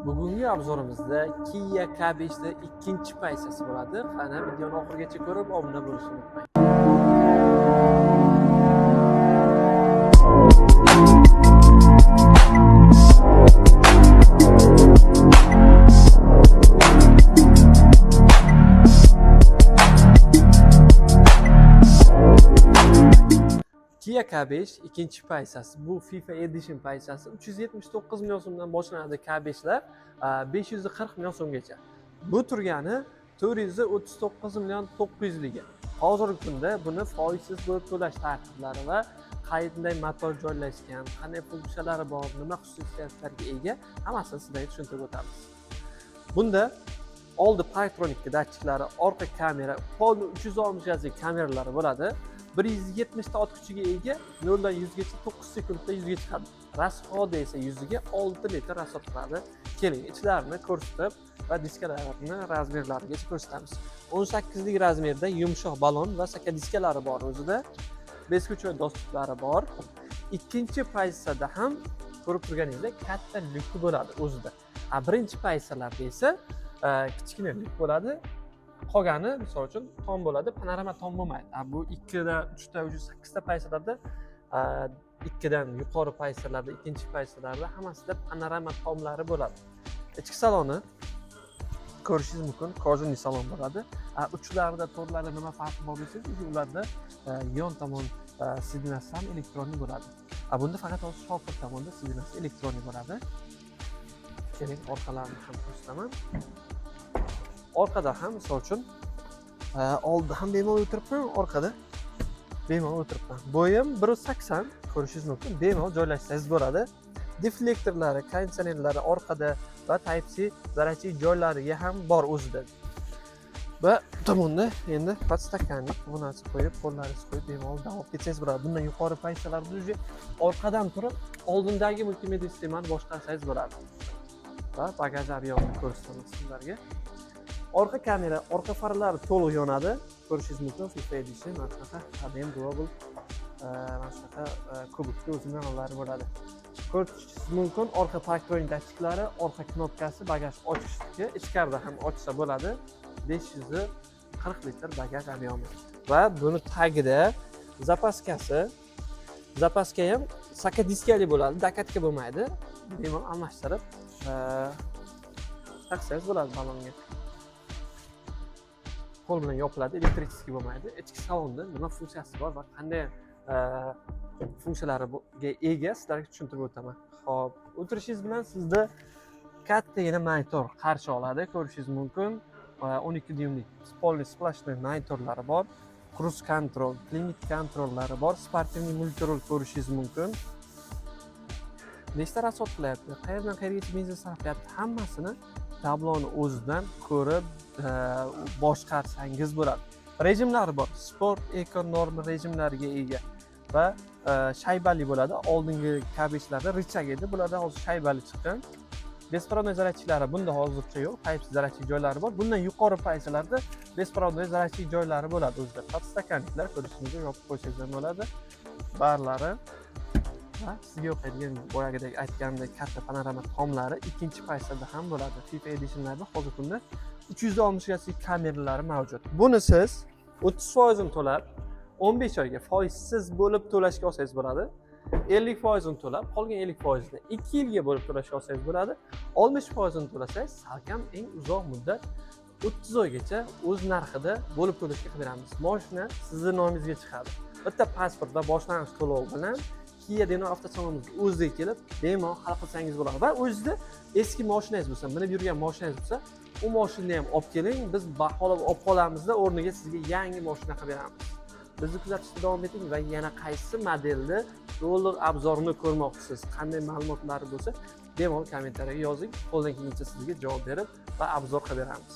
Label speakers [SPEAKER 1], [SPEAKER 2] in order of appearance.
[SPEAKER 1] Bugungi obzorimizda Kia K5 ikkinchi paysasi bo'ladi. Qani videoni oxirigacha ko'rib, obuna bo'lishni unutmang. Kia K5 ikkinchi paysasi. Bu FIFA Edition paysasi 379 million so'mdan boshlanadi K5lar 540 million so'mgacha. Bu turgani 439 million 900 liga. Hozirgi kunda buni foizsiz bo'lib to'lash tartiblari va qanday motor joylashgan, qanday funksiyalari bor, nima xususiyatlarga ega hammasini sizlarga tushuntirib o'tamiz. Bunda oldi Parktronic datchiklari, orqa kamera, polni 360 gazli kameralari bo'ladi. 170 ta ot kuchiga ega, 0 dan 100 gacha 9 sekundda 100 ga chiqadi. Rasxodi esa 100 ga 6 litr rasxod qiladi. Keling, ichlarini ko'rsatib va diskalarini razmerlarigacha ko'rsatamiz. 18 lik razmerda yumshoq balon va saka diskalari bor o'zida. Beskuchoy dostuklari bor. Ikkinchi paysada ham ko'rib turganingizdek katta lyuk bo'ladi o'zida. Birinchi paysalarda esa kichkina lyuk bo'ladi. Qolgani misol uchun tom bo'ladi, panorama tom bo'lmaydi. Bu 2 dan 3 ta, 8 ta paysalarda 2 dan yuqori paysalarda, ikkinchi paysalarda hammasida panorama tomlari bo'ladi. Ichki saloni ko'rishingiz mumkin, kojunli salon bo'ladi. Uchlarida, to'rlarida nima farqi bor desangiz, ularda yon tomon signasi ham elektronik bo'ladi. Bunda faqat shofir tomonda signasi elektronik bo'ladi. Keling, orqalarini ham ko'rsataman. Orqada ham misol uchun oldida ham bemalol o'tiribman, orqada bemalol o'tiribman. Bo'yim 1.80 ko'rishingiz mumkin, bemalol joylashsangiz bo'ladi. Deflektorlari, konditsionerlari orqada va Type-C zararchi joylariga ham bor o'zida. Va tomonda endi podstakanlik bu narsa qo'yib, qo'llaringizni qo'yib bemalol davom etsangiz bo'ladi. Bundan yuqori paysalarda o'zi orqadan turib, oldindagi multimedia sistemani boshqarsangiz bo'ladi. Va bagaj ob'yomini ko'rsataman sizlarga. Orqa kamera, orqa farlari to'liq yonadi. Ko'rishingiz mumkin, FIFA Edition mana shunaqa ABM Global mana shunaqa kubikli o'zimizlari bo'ladi. Ko'rishingiz mumkin, orqa Parktronic datchiklari, orqa knopkasi, bagaj ochishligi, ichkarida ham ochsa bo'ladi. 540 litr bagaj ob'yomi. Va buni tagida zapaskasi, zapaska ham saka diskali bo'ladi, dakatka bo'lmaydi. Bemalol almashtirib taqsangiz bo'ladi balonga. Qo'l bilan yopiladi, elektrichеский bo'lmaydi. Ichki salonda nima funksiyasi bor va qanday funksiyalariga ega sizlarga tushuntirib o'taman. Xo'p, o'tirishingiz bilan sizda kattagina monitor qarshi oladi, ko'rishingiz mumkin. 12 dyumlik polli splashli monitorlari bor. Cruise control, climate controllari bor. Sportivniy multirol ko'rishingiz mumkin. Nechta rasxod qilyapti, qayerdan qayergacha benzin sarflayapti, hammasini tabloni o'zidan ko'rib boshqarsangiz bo'ladi. Rejimlari bor. Sport, eco, norma rejimlariga ega va shaybali bo'ladi. Oldingi K5larda richag edi, bularda hozir shaybali chiqqan. Bespirodnoy zaryadchiklari bunda hozircha yo'q, Type-C zaryadchi joylari bor. Bundan yuqori paysalarda bespirodnoy zaryadchi joylari bo'ladi o'zida. Podstakanliklar ko'rishingizni yopib qo'ysangiz ham bo'ladi. Barlari va sizga yoqadigan boyagidek aytgandek katta panorama tomlari ikkinchi paysada ham bo'ladi. FIFA Editionlarda hozirgi kunda 360 gazli kameralari mavjud. Buni siz 30% ni to'lab, 15 oyga foizsiz bo'lib to'lashga olsangiz bo'ladi. 50% ni to'lab, qolgan 50% ni 2 yilga bo'lib to'lashga olsangiz bo'ladi. 60% ni to'lasangiz, salkam eng uzoq muddat 30 oygacha o'z narxida bo'lib to'lashga qilib beramiz. Mashina sizning nomingizga chiqadi. Bitta pasport va boshlang'ich to'lov bilan Kia Deno avtosalonimizga o'ziga kelib, bemalol hal qilsangiz bo'ladi. Va o'zida eski mashinangiz bo'lsa, minib yurgan mashinangiz bo'lsa, u mashinani ham olib keling, biz baholab olib qolamizda, o'rniga sizga yangi mashina qilib beramiz. Bizni kuzatishda davom eting va yana qaysi modelni to'liq obzorini ko'rmoqchisiz, qanday ma'lumotlari bo'lsa, bemalol kommentariyaga yozing. Qo'ldan kelgancha sizga javob berib va obzor qilib beramiz.